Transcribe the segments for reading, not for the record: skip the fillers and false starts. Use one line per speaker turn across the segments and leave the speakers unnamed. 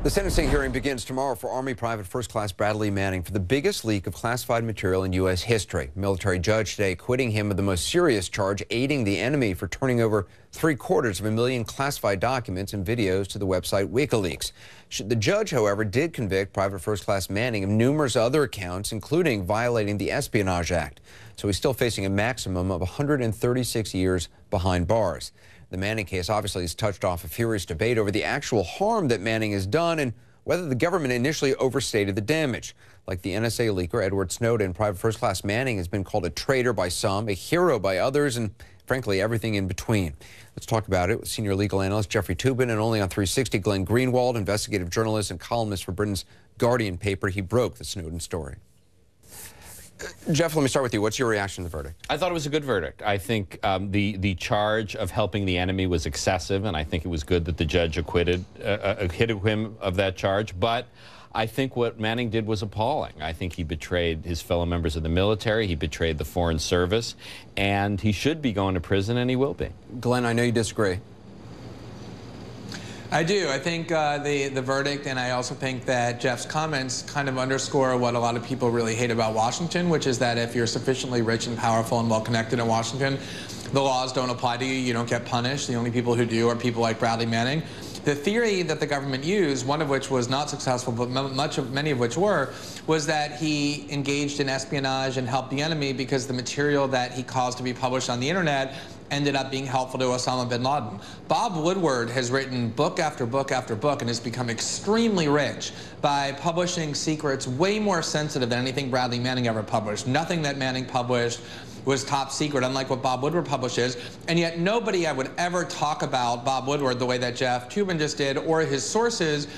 The sentencing hearing begins tomorrow for Army Private First Class Bradley Manning for the biggest leak of classified material in U.S. history. Military judge today acquitting him of the most serious charge, aiding the enemy, for turning over 750,000 classified documents and videos to the website WikiLeaks. The judge, however, did convict Private First Class Manning of numerous other accounts, including violating the Espionage Act. So he's still facing a maximum of 136 years behind bars. The Manning case obviously has touched off a furious debate over the actual harm that Manning has done and whether the government initially overstated the damage. Like the NSA leaker Edward Snowden, Private First Class Manning has been called a traitor by some, a hero by others, and frankly, everything in between. Let's talk about it with senior legal analyst Jeffrey Toobin and only on 360, Glenn Greenwald, investigative journalist and columnist for Britain's Guardian paper. He broke the Snowden story. Jeff, let me start with you. What's your reaction to the verdict?
I thought it was a good verdict. I think the charge of helping the enemy was excessive, and I think it was good that the judge acquitted him of that charge. But I think what Manning did was appalling. I think he betrayed his fellow members of the military, he betrayed the Foreign Service, and he should be going to prison, and he will be.
Glenn, I know you disagree.
I do. I think the verdict, and I also think that Jeff's comments kind of underscore what a lot of people really hate about Washington, which is that if you're sufficiently rich and powerful and well-connected in Washington, the laws don't apply to you, you don't get punished. The only people who do are people like Bradley Manning. The theory that the government used, one of which was not successful, but many of which were, was that he engaged in espionage and helped the enemy because the material that he caused to be published on the internet ended up being helpful to Osama bin Laden. Bob Woodward has written book after book after book and has become extremely rich by publishing secrets way more sensitive than anything Bradley Manning ever published. Nothing that Manning published was top secret, unlike what Bob Woodward publishes, and yet nobody I would ever talk about Bob Woodward the way that Jeff Toobin just did, or his sources,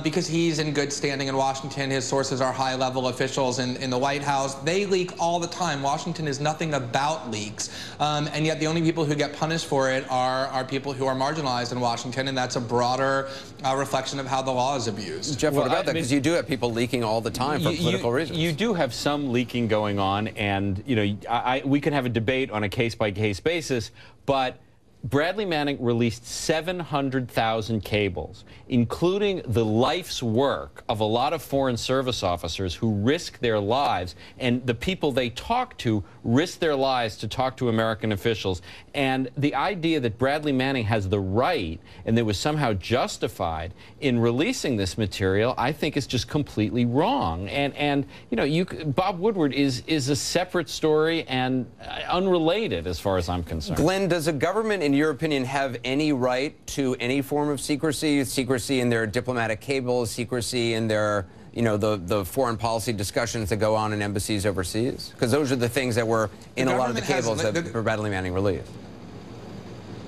because he's in good standing in Washington. His sources are high-level officials in the White House. They leak all the time. Washington is nothing about leaks, and yet the only people who get punished for it are people who are marginalized in Washington, and that's a broader reflection of how the law is abused.
Jeff, what about that? Because you do have people leaking all the time for political reasons.
You do have some leaking going on, and you know, we can have a debate on a case-by-case basis, but Bradley Manning released 700,000 cables, including the life's work of a lot of Foreign Service officers who risk their lives, and the people they talk to risk their lives to talk to American officials. And the idea that Bradley Manning has the right and that was somehow justified in releasing this material, I think is just completely wrong. And you know, Bob Woodward is a separate story and unrelated as far as I'm concerned.
Glenn, does a government, in your opinion, have any right to any form of secrecy? Secrecy in their diplomatic cables, secrecy in their, you know, the foreign policy discussions that go on in embassies overseas? Because those are the things that were in a lot of the cables that Bradley Manning released.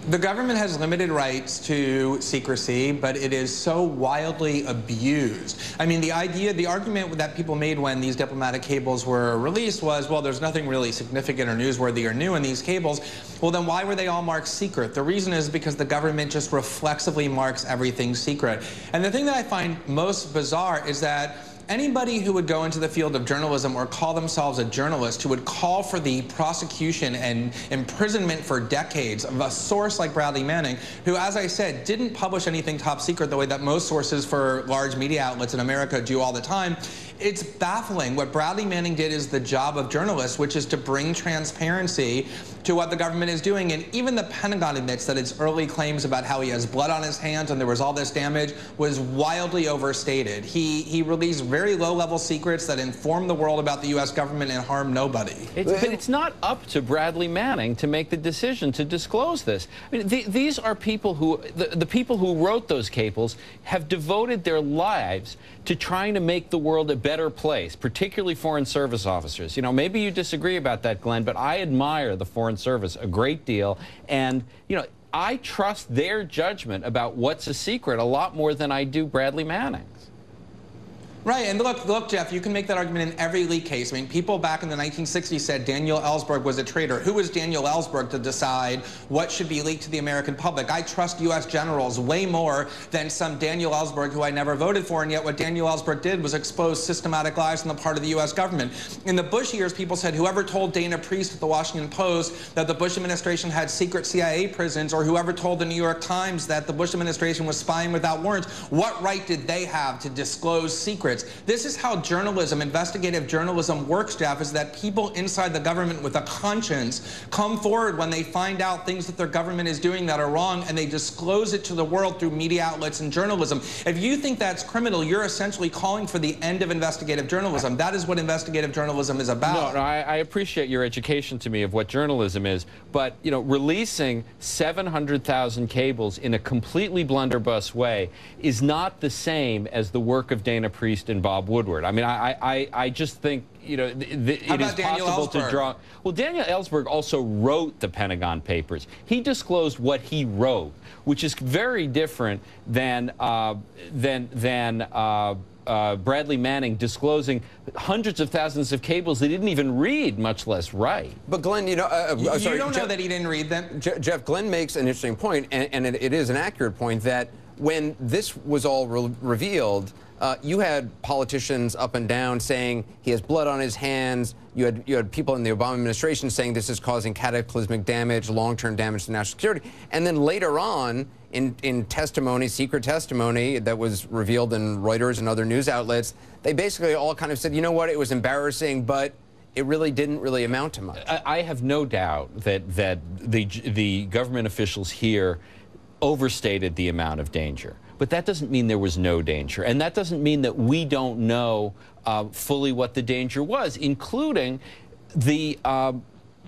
The government has limited rights to secrecy, but it is so wildly abused. I mean, the argument that people made when these diplomatic cables were released was, well, there's nothing really significant or newsworthy or new in these cables. Well, then why were they all marked secret? The reason is because the government just reflexively marks everything secret. And the thing that I find most bizarre is that anybody who would go into the field of journalism or call themselves a journalist who would call for the prosecution and imprisonment for decades of a source like Bradley Manning, who, as I said, didn't publish anything top secret the way that most sources for large media outlets in America do all the time, it's baffling. What Bradley Manning did is the job of journalists, which is to bring transparency to what the government is doing. And even the Pentagon admits that its early claims about how he has blood on his hands and there was all this damage was wildly overstated. He released very low-level secrets that inform the world about the U.S. government and harm nobody.
But it's not up to Bradley Manning to make the decision to disclose this. I mean, these are people who, the people who wrote those cables have devoted their lives to trying to make the world a better place, particularly Foreign Service officers. You know, maybe you disagree about that, Glenn, but I admire the Foreign Service a great deal, and, you know, I trust their judgment about what's a secret a lot more than I do Bradley Manning's.
Right, and look, Jeff, you can make that argument in every leak case. I mean, people back in the 1960s said Daniel Ellsberg was a traitor. Who was Daniel Ellsberg to decide what should be leaked to the American public? I trust U.S. generals way more than some Daniel Ellsberg who I never voted for, and yet what Daniel Ellsberg did was expose systematic lies on the part of the U.S. government. In the Bush years, people said whoever told Dana Priest at the Washington Post that the Bush administration had secret CIA prisons, or whoever told the New York Times that the Bush administration was spying without warrants, what right did they have to disclose secrets? This is how journalism, investigative journalism works, Jeff, is that people inside the government with a conscience come forward when they find out things that their government is doing that are wrong, and they disclose it to the world through media outlets and journalism. If you think that's criminal, you're essentially calling for the end of investigative journalism. That is what investigative journalism is about.
No, I appreciate your education to me of what journalism is, but, you know, releasing 700,000 cables in a completely blunderbuss way is not the same as the work of Dana Priest and Bob Woodward. I mean, I just think, you know, it is possible to draw. Well, Daniel Ellsberg also wrote the Pentagon Papers. He disclosed what he wrote, which is very different than Bradley Manning disclosing hundreds of thousands of cables they didn't even read, much less write.
But Glenn, you know,
you don't know that he didn't read them.
Jeff, Glenn makes an interesting point, and it is an accurate point, that when this was all revealed, you had politicians up and down saying he has blood on his hands. You had people in the Obama administration saying this is causing cataclysmic damage, long-term damage to national security. And then later on, in testimony, secret testimony that was revealed in Reuters and other news outlets, they basically all kind of said, you know what, it was embarrassing, but it really didn't really amount to much.
I have no doubt that the government officials here overstated the amount of danger. But that doesn't mean there was no danger. And that doesn't mean that we don't know fully what the danger was, including the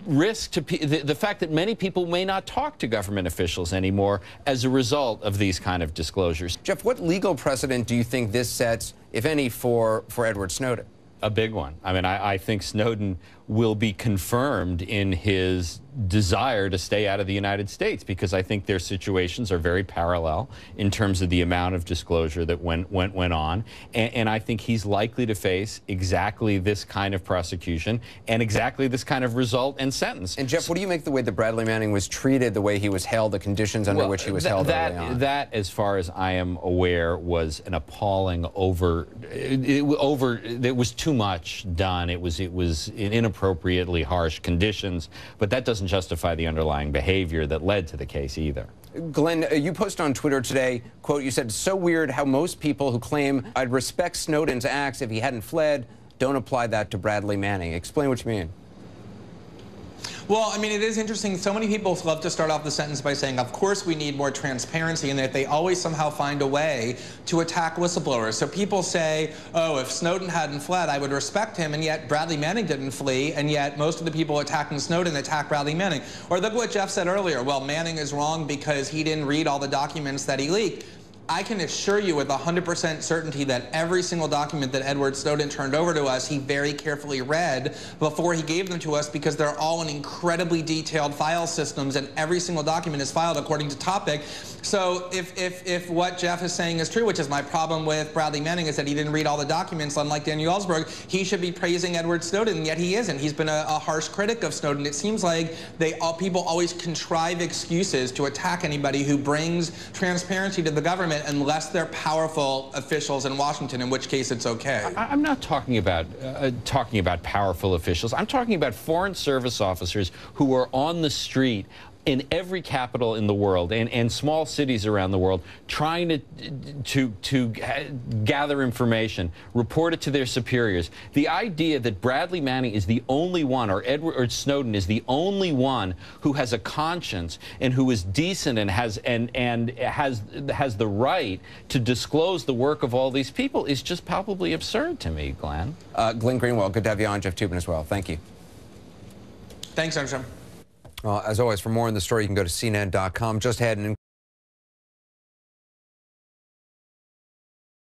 risk to the fact that many people may not talk to government officials anymore as a result of these kind of disclosures.
Jeff, what legal precedent do you think this sets, if any, for Edward Snowden?
A big one. I mean, I think Snowden will be confirmed in his desire to stay out of the United States, because I think their situations are very parallel in terms of the amount of disclosure that went on. And I think he's likely to face exactly this kind of prosecution and exactly this kind of result and sentence.
And Jeff, what do you make the way that Bradley Manning was treated, the way he was held, the conditions under which he was held early on?
That, as far as I am aware, was an appalling it was too much done. It was in inappropriately harsh conditions, but that doesn't justify the underlying behavior that led to the case either.
Glenn, you posted on Twitter today, quote, you said, "So weird how most people who claim I'd respect Snowden's acts if he hadn't fled don't apply that to Bradley Manning." Explain what you mean.
Well, I mean, it is interesting. So many people love to start off the sentence by saying, of course we need more transparency, and that they always somehow find a way to attack whistleblowers. So people say, oh, if Snowden hadn't fled, I would respect him, and yet Bradley Manning didn't flee, and yet most of the people attacking Snowden attack Bradley Manning. Or look what Jeff said earlier. Well, Manning is wrong because he didn't read all the documents that he leaked. I can assure you with 100% certainty that every single document that Edward Snowden turned over to us, he very carefully read before he gave them to us, because they're all in incredibly detailed file systems, and every single document is filed according to topic. So if what Jeff is saying is true, which is my problem with Bradley Manning, is that he didn't read all the documents, unlike Daniel Ellsberg, he should be praising Edward Snowden, and yet he isn't. He's been a harsh critic of Snowden. It seems like people always contrive excuses to attack anybody who brings transparency to the government, unless they're powerful officials in Washington, in which case it's okay.
I'm not talking about powerful officials. I'm talking about Foreign Service officers who are on the street in every capital in the world and small cities around the world, trying to gather information, report it to their superiors. The idea that Bradley Manning is the only one, or Edward Snowden is the only one who has a conscience and who is decent and has the right to disclose the work of all these people is just palpably absurd to me, Glenn.
Glenn Greenwald, good to have you on. Jeff Toobin as well. Thank you.
Thanks, Armstrong.
As always, for more on the story, you can go to CNN.com. Just had an